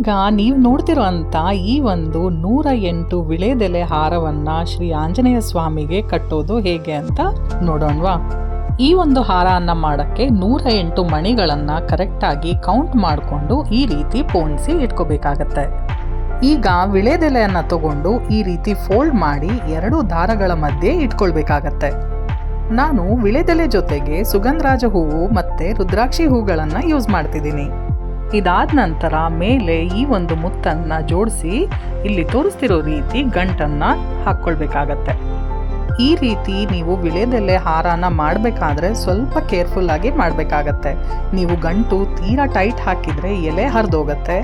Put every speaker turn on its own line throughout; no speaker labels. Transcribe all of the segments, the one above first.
ಈಗ ನೀವು ನೋಡ್ತಿರೋಂಥ ಈ ಒಂದು 108 ವಿಳೆದೆಲೆ ಹಾರವನ್ನು ಶ್ರೀ ಆಂಜನೇಯ ಸ್ವಾಮಿಗೆ ಕಟ್ಟೋದು ಹೇಗೆ ಅಂತ ನೋಡೋಣವಾ. ಈ ಒಂದು ಹಾರವನ್ನು ಮಾಡೋಕ್ಕೆ 108 ಮಣಿಗಳನ್ನು ಕರೆಕ್ಟಾಗಿ ಕೌಂಟ್ ಮಾಡಿಕೊಂಡು ಈ ರೀತಿ ಪೋಣಿಸಿ ಇಟ್ಕೋಬೇಕಾಗತ್ತೆ. ಈಗ ವಿಳೆದೆಲೆಯನ್ನು ತಗೊಂಡು ಈ ರೀತಿ ಫೋಲ್ಡ್ ಮಾಡಿ 2 ದಾರಗಳ ಮಧ್ಯೆ ಇಟ್ಕೊಳ್ಬೇಕಾಗತ್ತೆ. ನಾನು ವಿಳೆದೆಲೆ ಜೊತೆಗೆ ಸುಗಂಧರಾಜ ಹೂವು ಮತ್ತು ರುದ್ರಾಕ್ಷಿ ಹೂಗಳನ್ನು ಯೂಸ್ ಮಾಡ್ತಿದ್ದೀನಿ. ಇದಾದ ನಂತರ ಮೇಲೆ ಈ ಒಂದು ಮುತ್ತನ್ನು ಜೋಡಿಸಿ ಇಲ್ಲಿ ತೋರಿಸ್ತಿರೋ ರೀತಿ ಗಂಟನ್ನು ಹಾಕ್ಕೊಳ್ಬೇಕಾಗತ್ತೆ. ಈ ರೀತಿ ನೀವು ವಿಳೆದೆಲೆ ಹಾರನ ಮಾಡಬೇಕಾದ್ರೆ ಸ್ವಲ್ಪ ಕೇರ್ಫುಲ್ಲಾಗಿ ಮಾಡಬೇಕಾಗತ್ತೆ. ನೀವು ಗಂಟು ತೀರಾ ಟೈಟ್ ಹಾಕಿದರೆ ಎಲೆ ಹರಿದೋಗತ್ತೆ,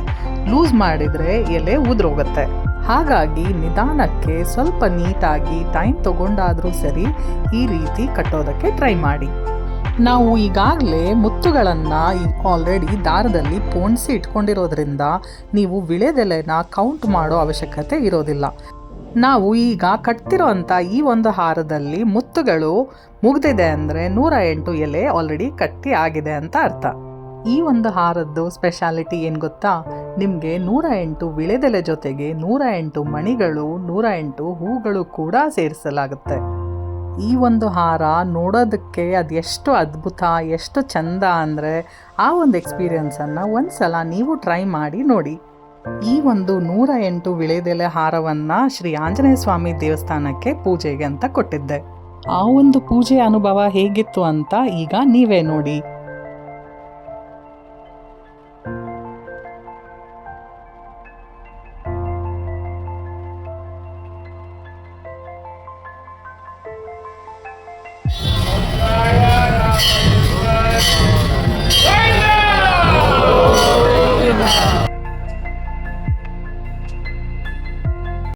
ಲೂಸ್ ಮಾಡಿದರೆ ಎಲೆ ಉದುರೋಗತ್ತೆ. ಹಾಗಾಗಿ ನಿಧಾನಕ್ಕೆ ಸ್ವಲ್ಪ ನೀಟಾಗಿ ಟೈಮ್ ತಗೊಂಡಾದರೂ ಸರಿ ಈ ರೀತಿ ಕಟ್ಟೋದಕ್ಕೆ ಟ್ರೈ ಮಾಡಿ. ನಾವು ಈಗಾಗಲೇ ಮುತ್ತುಗಳನ್ನು ಆಲ್ರೆಡಿ ದಾರದಲ್ಲಿ ಪೋಣಿಸಿ ಇಟ್ಕೊಂಡಿರೋದ್ರಿಂದ ನೀವು ವಿಳೆದೆಲೆನ ಕೌಂಟ್ ಮಾಡೋ ಅವಶ್ಯಕತೆ ಇರೋದಿಲ್ಲ. ನಾವು ಈಗ ಕಟ್ತಿರೋ ಅಂಥ ಈ ಒಂದು ಹಾರದಲ್ಲಿ ಮುತ್ತುಗಳು ಮುಗಿದಿದೆ ಅಂದರೆ 108 ಎಲೆ ಆಲ್ರೆಡಿ ಕಟ್ಟಿ ಆಗಿದೆ ಅಂತ ಅರ್ಥ. ಈ ಒಂದು ಹಾರದ್ದು ಸ್ಪೆಷಾಲಿಟಿ ಏನು ಗೊತ್ತಾ? ನಿಮಗೆ 108 ವಿಳೆದೆಲೆ ಜೊತೆಗೆ 108 ಮಣಿಗಳು, 108 ಹೂಗಳು ಕೂಡ ಸೇರಿಸಲಾಗುತ್ತೆ. ಈ ಒಂದು ಹಾರ ನೋಡೋದಕ್ಕೆ ಅದೆಷ್ಟು ಅದ್ಭುತ, ಎಷ್ಟು ಚಂದ ಅಂದರೆ ಆ ಒಂದು ಎಕ್ಸ್ಪೀರಿಯನ್ಸನ್ನು ಒಂದು ಸಲ ನೀವು ಟ್ರೈ ಮಾಡಿ ನೋಡಿ. ಈ ಒಂದು 108 ವಿಳೆದೆಲೆ ಹಾರವನ್ನು ಶ್ರೀ ಆಂಜನೇಯ ಸ್ವಾಮಿ ದೇವಸ್ಥಾನಕ್ಕೆ ಪೂಜೆಗೆ ಅಂತ ಕೊಟ್ಟಿದ್ದೆ. ಆ ಒಂದು ಪೂಜೆ ಅನುಭವ ಹೇಗಿತ್ತು ಅಂತ ಈಗ ನೀವೇ ನೋಡಿ.